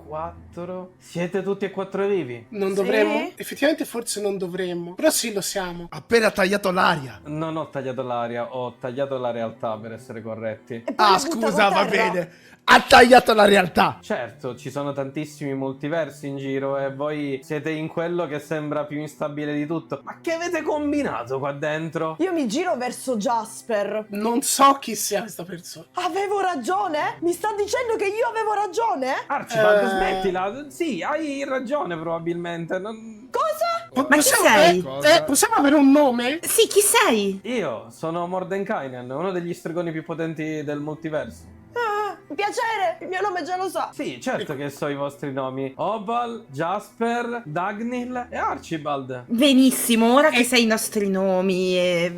4. Siete tutti e 4 vivi? Non Sì? dovremmo? Effettivamente forse non dovremmo. Però sì, lo siamo. Appena tagliato l'aria. Non ho tagliato l'aria, ho tagliato la realtà per essere corretti. E poi Ah, l'ho buttato scusa, a va terra. bene. Ha tagliato la realtà. Certo, ci sono tantissimi multiversi in giro e voi siete in quello che sembra più instabile di tutto. Ma che avete combinato qua dentro? Io mi giro verso Jasper. Non so chi sia questa persona. Avevo ragione? Mi sta dicendo che io avevo ragione? Archibald, smettila. Sì, hai ragione probabilmente. Cosa? Ma chi sei? Possiamo avere un nome? Sì, chi sei? Io sono Mordenkainen, uno degli stregoni più potenti del multiverso. Piacere, il mio nome già lo sa. Sì, certo che so i vostri nomi. Opal, Jasper, Dagnil e Archibald. Benissimo, ora che sai i nostri nomi,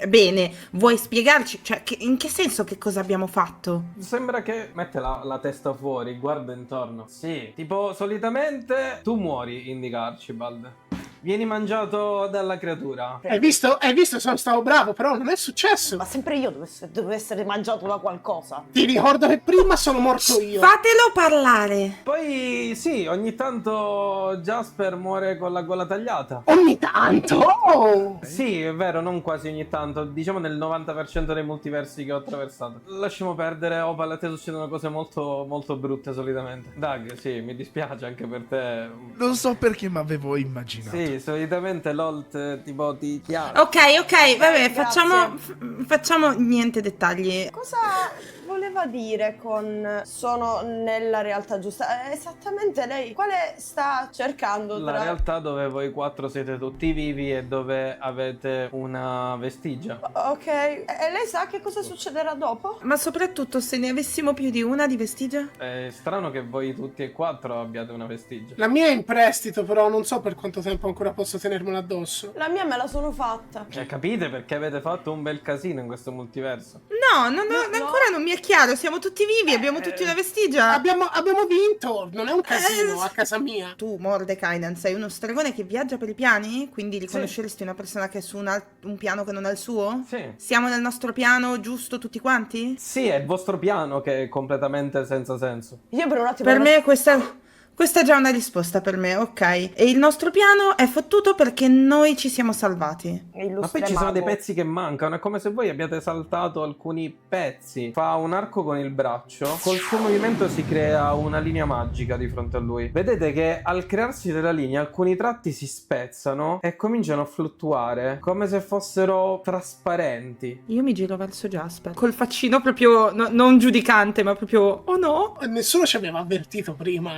bene, vuoi spiegarci? Cioè, in che senso, che cosa abbiamo fatto? Sembra che mette la testa fuori, guarda intorno. Sì, tipo solitamente tu muori, indica Archibald. Vieni mangiato dalla creatura. Hai visto? Sono stato bravo, però non è successo. Ma sempre io devo essere mangiato da qualcosa. Ti ricordo che prima sono morto io. Fatelo parlare. Poi sì, ogni tanto Jasper muore con la gola tagliata. Ogni tanto. Oh. Sì, è vero, non quasi ogni tanto, diciamo nel 90% dei multiversi che ho attraversato. Lasciamo perdere, Opal, a te succedono cose molto, molto brutte solitamente. Dag, sì, mi dispiace anche per te. Non so perché mi avevo immaginato. Sì, solitamente l'Olt tipo ti chiama. Ok, vabbè, Grazie. facciamo niente dettagli. Cosa voleva dire con sono nella realtà giusta? Esattamente lei quale sta cercando La tra... realtà dove voi 4 siete tutti vivi e dove avete una vestigia. Ok, e lei sa che cosa succederà dopo? Ma soprattutto se ne avessimo più di una di vestigia? È strano che voi tutti e 4 abbiate una vestigia. La mia è in prestito, però non so per quanto tempo ancora posso tenermela addosso. La mia me la sono fatta. Cioè, capite perché avete fatto un bel casino in questo multiverso? No, No. ancora non mi è chiaro, siamo tutti vivi, abbiamo tutti una vestigia. Abbiamo vinto, non è un casino a casa mia. Tu, Mordekainen, sei uno stregone che viaggia per i piani? Quindi riconosceresti una persona che è su un piano che non è il suo? Sì. Siamo nel nostro piano giusto tutti quanti? Sì, è il vostro piano che è completamente senza senso. Io per un attimo... Per me questa è già una risposta per me, ok. E il nostro piano è fottuto perché noi ci siamo salvati. Ma poi ci sono dei pezzi che mancano, è come se voi abbiate saltato alcuni pezzi. Fa un arco con il braccio, col suo movimento si crea una linea magica di fronte a lui. Vedete che al crearsi della linea alcuni tratti si spezzano e cominciano a fluttuare, come se fossero trasparenti. Io mi giro verso Jasper, col faccino proprio, non giudicante, ma proprio, oh no. Nessuno ci aveva avvertito prima,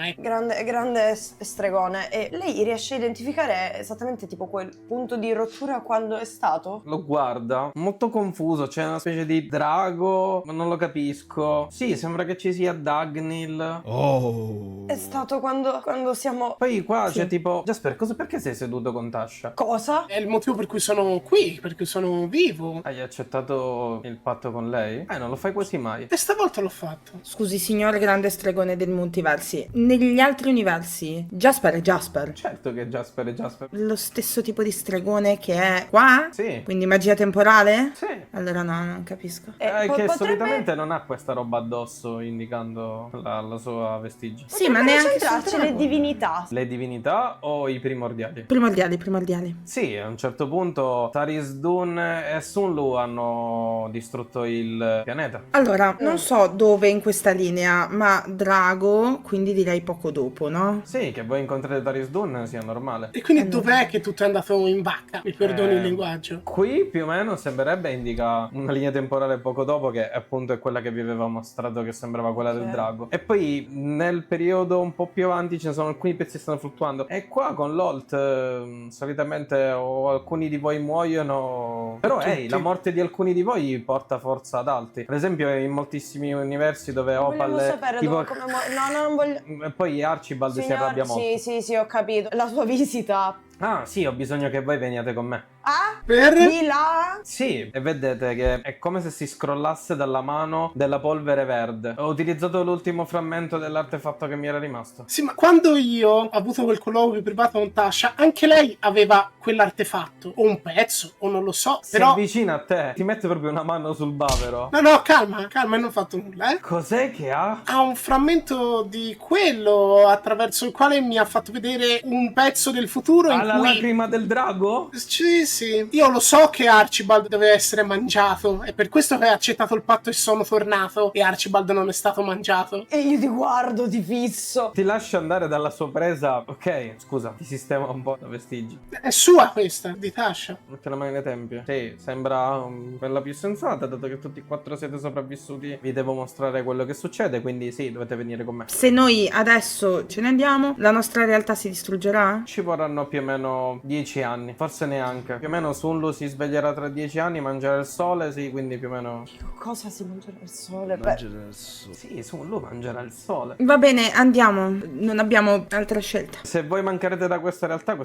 Grande stregone. E lei riesce a identificare esattamente tipo quel punto di rottura quando è stato? Lo guarda, molto confuso, c'è una specie di drago, ma non lo capisco. Sì, sembra che ci sia Dagnil. Oh. È stato quando siamo... Poi qua Sì. c'è tipo, Jasper, perché sei seduto con Tasha? Cosa? È il motivo per cui sono qui, perché sono vivo. Hai accettato il patto con lei? Non lo fai quasi mai. E stavolta l'ho fatto. Scusi, signor grande stregone del multiversi, negli altri universi Jasper è Jasper. Certo che Jasper è Jasper. Lo stesso tipo di stregone che è qua? Sì. Quindi magia temporale? Sì. Allora no, non capisco. Che potrebbe... solitamente non ha questa roba addosso indicando la sua vestigia. Sì, ma potrebbe neanche centrarci sul le drago. divinità. Le divinità o i primordiali? Primordiali. Sì, a un certo punto Taris Dun e Sunlu hanno distrutto il pianeta. Allora, non so dove in questa linea, ma drago, quindi direi poco dopo, no? Sì, che voi incontrate Taris Dun sia normale. E quindi dov'è che tutto è andato in vacca? Mi perdoni il linguaggio. Qui più o meno sembrerebbe indica una linea temporale poco dopo che appunto è quella che vi aveva mostrato che sembrava quella del drago. E poi nel periodo un po' più avanti ce ne sono alcuni pezzi che stanno fluttuando. E qua con l'Olt solitamente o alcuni di voi muoiono. Però Tutti. la morte di alcuni di voi porta forza ad altri. Per esempio in moltissimi universi dove Opal Vogliamo sapere tipo... dove, come no, non voglio... E poi Archibald si arrabbia molto. Sì, ho capito. La sua visita. Ah sì, ho bisogno che voi veniate con me. Ah? Per? Di là. Sì, e vedete che è come se si scrollasse dalla mano della polvere verde. Ho utilizzato l'ultimo frammento dell'artefatto che mi era rimasto. Sì, ma quando io ho avuto quel colloquio privato con Tasha, anche lei aveva quell'artefatto, o un pezzo, o non lo so, Si però... avvicina a te, ti mette proprio una mano sul bavero. No, calma, non ho fatto nulla, Cos'è che ha? Ha un frammento di quello attraverso il quale mi ha fatto vedere un pezzo del futuro in Ha la cui... lacrima del drago? Sì. Io lo so che Archibald deve essere mangiato. È per questo che ha accettato il patto e sono tornato. E Archibald non è stato mangiato. E io ti guardo, ti fisso. Ti lascia andare dalla sua presa. Ok, scusa, ti sistema un po' da vestigi. È sua questa, di Tasha. Mette la mano nei tempi. Sì, sembra quella più sensata, dato che tutti e 4 siete sopravvissuti. Vi devo mostrare quello che succede, quindi sì, dovete venire con me. Se noi adesso ce ne andiamo, la nostra realtà si distruggerà? Ci vorranno più o meno 10 anni, forse neanche. Più o meno Sunlu si sveglierà tra 10 anni, mangerà il sole, sì, quindi più o meno... Cosa si mangerà il sole? Mangerà il sole. Sì, Sunlu mangerà il sole. Va bene, andiamo. Non abbiamo altra scelta. Se voi mancherete da questa realtà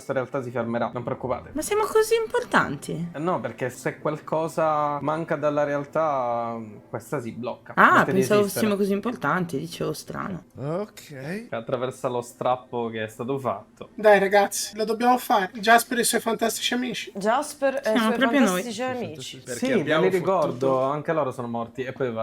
si fermerà, non preoccupate. Ma siamo così importanti? No, perché se qualcosa manca dalla realtà, questa si blocca. Ah, Smette di pensavo esistere. fossimo così importanti, dicevo strano. Ok. Attraversa lo strappo che è stato fatto. Dai ragazzi, lo dobbiamo fare. Jasper e i suoi fantastici amici. Jasper e i Siamo suoi proprio noi. fantastici amici. Perché Sì, ve abbiamo li ricordo, fottuto- anche loro sono morti. E poi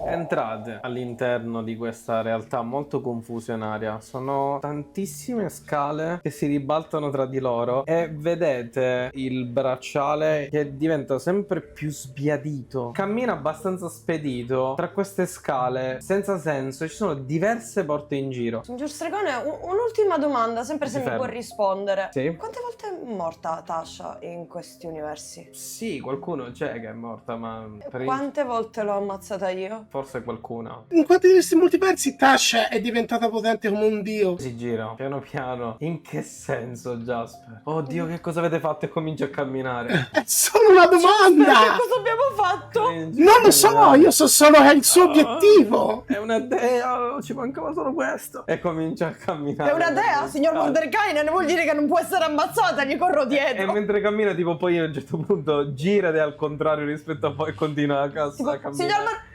entrate all'interno di questa realtà molto confusionaria. Sono tantissime scale che si ribaltano tra di loro e vedete il bracciale che diventa sempre più sbiadito. Cammina abbastanza spedito tra queste scale senza senso e ci sono diverse porte in giro. Signor Stregone, un'ultima domanda, sempre se Si mi può ferma. rispondere. Sì? Quante volte è morta Tasha in questi universi? Sì, qualcuno c'è che è morta, ma per il- Quante volte l'ho ammazzata io? forse qualcuna. In quanti di questi multiversi Tasha è diventata potente come un dio? Si gira piano piano. In che senso, Jasper? Oddio, che cosa avete fatto? E comincia a camminare. È solo una domanda! Che cosa abbiamo fatto? Non lo so, io so solo che è il suo obiettivo! È una dea, ci mancava solo questo. E comincia a camminare. È una dea, signor Mordecai, vuol dire che non può essere ammazzata, gli corro E dietro. mentre cammina, tipo, poi a un certo punto gira ed è al contrario rispetto a voi e continua a casa a camminare. Signor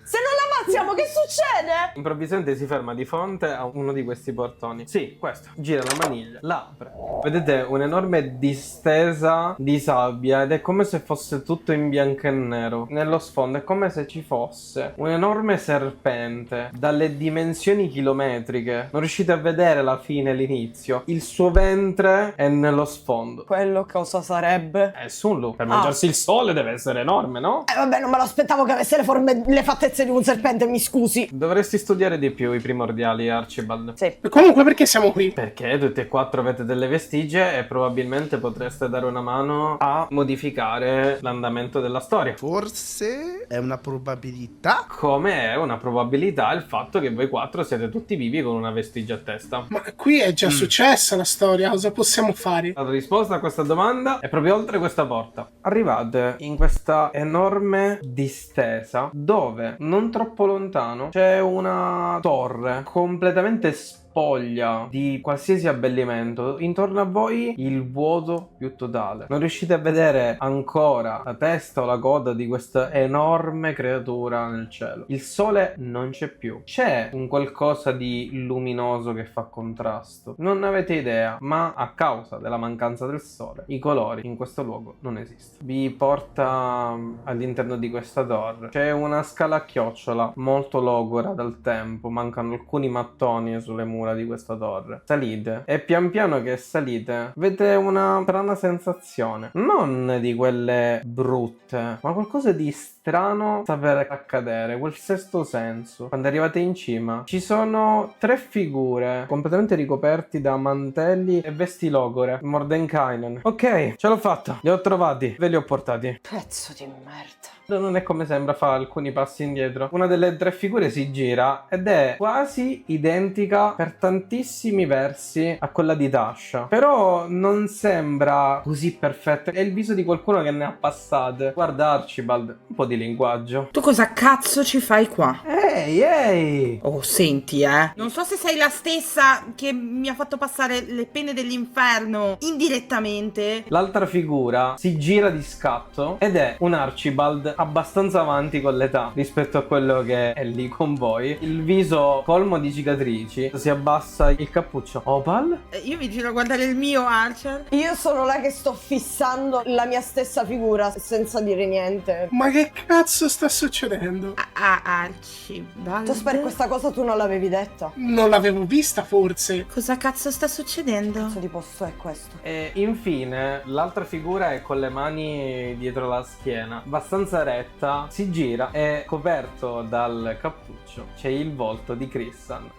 se non l'ammazziamo, che succede? Improvvisamente si ferma di fronte a uno di questi portoni. Sì, questo. Gira la maniglia, l'apre. Vedete un'enorme distesa di sabbia ed è come se fosse tutto in bianco e nero. Nello sfondo è come se ci fosse un enorme serpente dalle dimensioni chilometriche. Non riuscite a vedere la fine e l'inizio. Il suo ventre è nello sfondo. Quello cosa sarebbe? È Sunlu. Per mangiarsi il sole deve essere enorme, no? Vabbè, non me lo aspettavo che avesse le fattezze di un serpente, mi scusi. Dovresti studiare di più i primordiali, Archibald. Sì. E comunque perché siamo qui? Perché tutti e 4 avete delle vestigie e probabilmente potreste dare una mano a modificare l'andamento della storia. Forse è una probabilità. Come è una probabilità il fatto che voi 4 siete tutti vivi con una vestigia a testa. Ma qui è già successa la storia, cosa possiamo fare? La risposta a questa domanda è proprio oltre questa porta. Arrivate in questa enorme distesa dove, non troppo lontano, c'è una torre completamente spoglia di qualsiasi abbellimento. Intorno a voi il vuoto più totale. Non riuscite a vedere ancora la testa o la coda di questa enorme creatura nel cielo. Il sole non c'è più. C'è un qualcosa di luminoso che fa contrasto. Non ne avete idea, ma a causa della mancanza del sole, i colori in questo luogo non esistono. Vi porta all'interno di questa torre. C'è una scala a chiocciola molto logora dal tempo. Mancano alcuni mattoni sulle mura di questa torre. Salite e pian piano che salite avete una strana sensazione, non di quelle brutte, ma qualcosa di strano sta per accadere, quel sesto senso. Quando arrivate in cima ci sono 3 figure completamente ricoperti da mantelli e vesti logore. Mordenkainen. Ok, ce l'ho fatta, li ho trovati, ve li ho portati. Pezzo di merda. Non è come sembra, fa alcuni passi indietro. Una delle 3 figure si gira ed è quasi identica per tantissimi versi a quella di Tasha, però non sembra così perfetta. È il viso di qualcuno che ne ha passate. Guarda Archibald, un po' di linguaggio. Tu cosa cazzo ci fai qua? Ehi! Oh, senti, non so se sei la stessa che mi ha fatto passare le pene dell'inferno indirettamente. L'altra figura si gira di scatto ed è un Archibald abbastanza avanti con l'età rispetto a quello che è lì con voi. Il viso colmo di cicatrici, si abbassa il cappuccio. Opal? Io mi giro a guardare il mio Archer. Io sono là che sto fissando la mia stessa figura senza dire niente. Ma che cazzo sta succedendo? Archibald. Tu per questa cosa tu non l'avevi detta? Non l'avevo vista forse. Cosa cazzo sta succedendo? Cazzo di posto è questo? E infine l'altra figura è con le mani dietro la schiena, abbastanza retta, si gira e coperto dal cappuccio c'è il volto di Christian.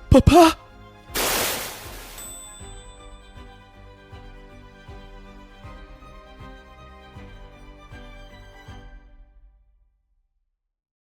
Papà?